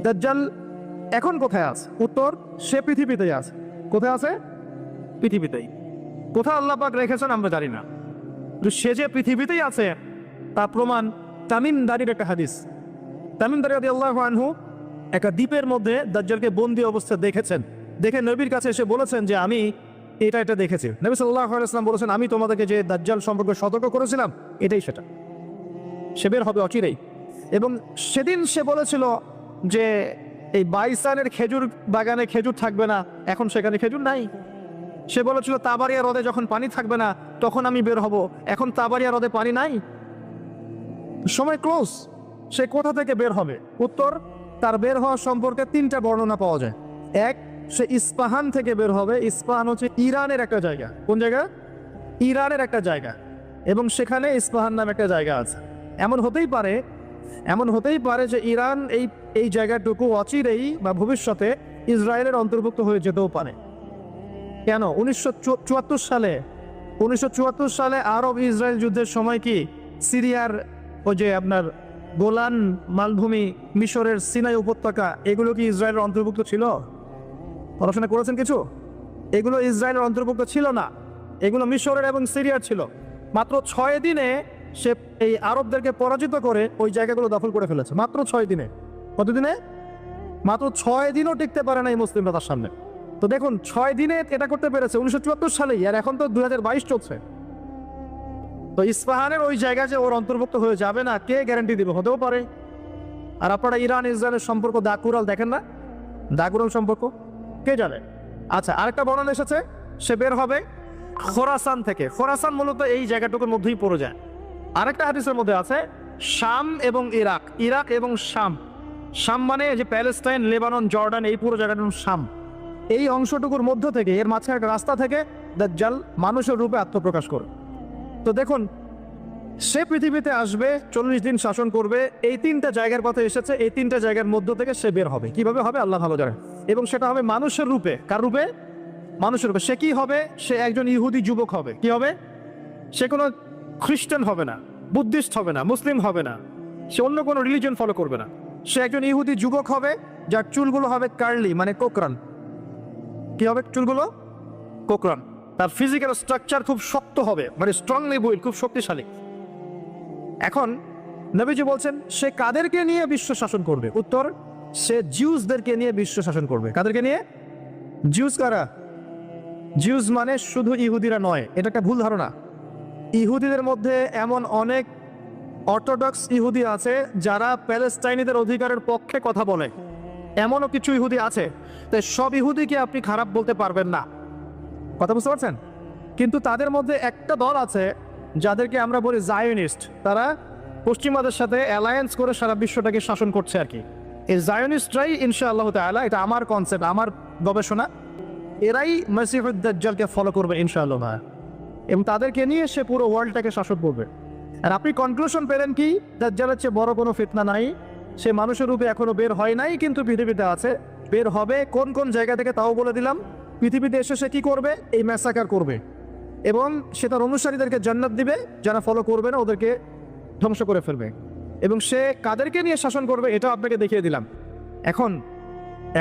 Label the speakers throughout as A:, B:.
A: দাজ্জাল এখন কোথায় আছে? উত্তর, সে পৃথিবীতেই আছে। কোথায় আছে? পৃথিবীতেই। কোথায় আল্লাহ পাক রেখেছেন আমরা জানি না, সে যে পৃথিবীতেই আছে তার প্রমাণ তামিম দারির একটা হাদিস। তামিম দারি রাদিয়াল্লাহু আনহু একটা দ্বীপের মধ্যে দাজ্জালকে বন্দি অবস্থা দেখেছেন। দেখে নবীর কাছে এসে বলেছেন যে আমি এটা দেখেছি। নবী সাল্লাল্লাহু আলাইহি ওয়াসাল্লাম বলেছেন, আমি তোমাদেরকে যে দাজ্জাল সম্পর্কে সতর্ক করেছিলাম এটাই সেটা, সে বের হবে অচিরেই। এবং সেদিন সে বলেছিল যে এই বাইসানের খেজুর বাগানে খেজুর থাকবে না, এখন সেখানে খেজুর নাই। সে বলেছিল তাবারিয়া হ্রদে যখন পানি থাকবে না তখন আমি বের হব, এখন তাবারিয়া হ্রদে পানি নাই, সময় ক্লোজ। সে কোথা থেকে বের হবে? উত্তর, তার বের হওয়া সম্পর্কে তিনটা বর্ণনা পাওয়া যায়। এক, সে ইস্পাহান থেকে বের হবে। ইস্পাহান হচ্ছে ইরানের একটা জায়গা। কোন জায়গা? ইরানের একটা জায়গা, এবং সেখানে ইস্পাহান নামে একটা জায়গা আছে। এমন হতেই পারে যে ইরান এই জায়গাটুকু অচিরেই বা ভবিষ্যতে ইসরায়েলের অন্তর্ভুক্ত হয়ে যেতেও পারে। কেন? 1974 সালে আরব ইসরায়েল যুদ্ধের সময় কি সিরিয়ার ওই যে আপনার গোলান মালভূমি, মিশরের সিনাই উপত্যকা, এগুলো কি ইসরায়েলের অন্তর্ভুক্ত ছিল? পড়াশোনা করেছেন কিছু? এগুলো ইসরায়েলের অন্তর্ভুক্ত ছিল না, এগুলো মিশরের এবং সিরিয়ার ছিল। মাত্র 6 দিনে সে এই আরবদেরকে পরাজিত করে ওই জায়গাগুলো দখল করে ফেলেছে। মাত্র 6 দিনে। কতদিনে? মাত্র 6 দিনও টিকতে পারে না এই মুসলিমরা তার সামনে। তো দেখুন, 6 দিনে এটা করতে পেরেছে 1974 সালেই, আর এখন তো 2022 চলছে। তো ইস্পাহানের ওই জায়গা যে ওর অন্তর্ভুক্ত হয়ে যাবে না, কে গ্যারান্টি দিবে? হতেও পারে। আর আপনারা ইরান ইসরায়েলের সম্পর্ক দাকুরাল দেখেন না? দাকুরাল সম্পর্ক কে জানে? আচ্ছা, আরেকটা বর্ণনা এসেছে সে বের হবে খোরাসান থেকে। খোরাসান মূলত এই জায়গাটুকুর মধ্যেই পড়ে যায়। আরেকটা হাদিসের মধ্যে আছে শাম এবং ইরাক, ইরাক এবং শাম। শাম মানে যে প্যালেস্টাইন, লেবানন, জর্ডান, এই পুরো জায়গাটার শাম। এই অংশটুকুর মধ্য থেকে, এর মাঝখানে একটা রাস্তা থেকে দাজ্জাল মানুষের রূপে আত্মপ্রকাশ করে। তো দেখুন, সে পৃথিবীতে আসবে, 40 দিন শাসন করবে। এই 3টা জায়গার কথা এসেছে, এই 3টা জায়গার মধ্য থেকে সে বের হবে। কিভাবে হবে আল্লাহ ভালো জানেন। এবং সেটা হবে মানুষের রূপে। কার রূপে? মানুষের রূপে। সে কি হবে? সে একজন ইহুদি যুবক হবে। কি হবে? সে কোনো খ্রিস্টান হবে না, বুদ্ধিস্ট হবে না, মুসলিম হবে না, সে অন্য কোনো রিলিজন ফলো করবে না। সে একজন ইহুদি যুবক হবে, যার চুলগুলো হবে কার্লি, মানে কোকরান। কি হবে? চুলগুলো কোকরান। তার ফিজিক্যাল স্ট্রাকচার খুব শক্ত হবে, মানে স্ট্রংলি বিল্ড, খুব শক্তিশালী। এখন নবীজি বলছেন সে কাদেরকে নিয়ে বিশ্ব শাসন করবে? উত্তর, সে জিউসদেরকে নিয়ে বিশ্ব শাসন করবে। কাদেরকে নিয়ে? জিউস কারা? জিউস মানে শুধু ইহুদিরা নয়, এটা একটা ভুল ধারণা। ইহুদিদের মধ্যে এমন অনেক অর্থোডক্স ইহুদি আছে যারা প্যালেস্টাইনিদের অধিকারের পক্ষে কথা বলে, এমনও কিছু ইহুদি আছে। তাই সব ইহুদিকে আপনি খারাপ বলতে পারবেন না, কথা বুঝতে পারছেন? কিন্তু তাদের মধ্যে একটা দল আছে যাদেরকে আমরা বলি জায়োনিস্ট। তারা পশ্চিমাদের সাথে অ্যালায়েন্স করে সারা বিশ্বটাকে শাসন করছে আর কি। এই জায়োনিস্টরাই ইনশাআল্লাহ তাআলা, এটা আমার কনসেপ্ট, আমার গবেষণা, এরাই মসিহুদ দাজ্জালকে ফলো করবে ইনশাআল্লাহ, এবং তাদেরকে নিয়ে সে পুরো ওয়ার্ল্ডটাকে শাসন করবে। আর আপনি কনক্লুশন পেলেন কি? দাজ্জালের চেয়ে বড় কোনো ফিতনা নাই। সে মানুষের রূপে এখনো বের হয় নাই, কিন্তু পৃথিবীতে আছে, বের হবে। কোন কোন জায়গা থেকে তাও বলে দিলাম। পৃথিবীতে এসে সে কি করবে? এই ম্যাসাকার করবে, এবং সে তার অনুসারীদেরকে জান্নাত দিবে, যারা ফলো করবে না ওদেরকে ধ্বংস করে ফেলবে। এবং সে কাদেরকে নিয়ে শাসন করবে এটাও আপনাকে দেখিয়ে দিলাম।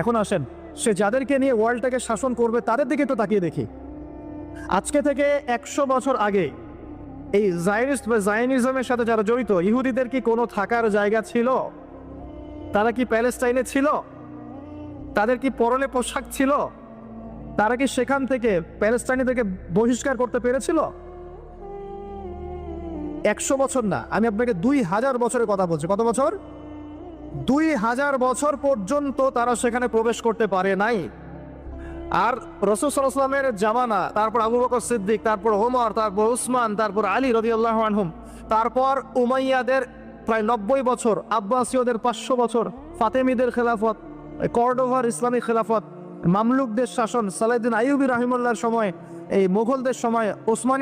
A: এখন আসেন, সে যাদেরকে নিয়ে ওয়ার্ল্ডটাকে শাসন করবে তাদের দিকে একটু তাকিয়ে দেখি। আজকে থেকে 100 বছর আগে এই জায়নিস্ট বা জায়নিজমের সাথে যারা জড়িত, ইহুদিদের কি কোনো থাকার জায়গা ছিল? তারা কি প্যালেস্টাইনে ছিল? তাদের কি পরনে পোশাক ছিল? তারা কি সেখান থেকে প্যালেস্টাইনিদেরকে বহিষ্কার করতে পেরেছিল? 100 বছর না, আমি আপনাকে 2000 বছরের কথা বলছি। কত বছর? 2000 বছর পর্যন্ত তারা সেখানে প্রবেশ করতে পারে নাই। আর রাসূল সাল্লাল্লাহু আলাইহি ওয়াসাল্লামের জামানা, তারপর আবু বকর সিদ্দিক, তারপর ওমর, তারপর উসমান, তারপর আলী রাদিয়াল্লাহু আনহুম, তারপর উমাইয়াদের প্রায় 90 বছর, আব্বাসীয়দের 500 বছর, ফাতেমিদের খেলাফত, কর্ডোভার ইসলামী খেলাফত, মামলুকদের শাসন, সালাহউদ্দিন আইয়ুবী রাহিমাহুল্লাহর সময়, এই মুঘলদের সময়, ওসমানী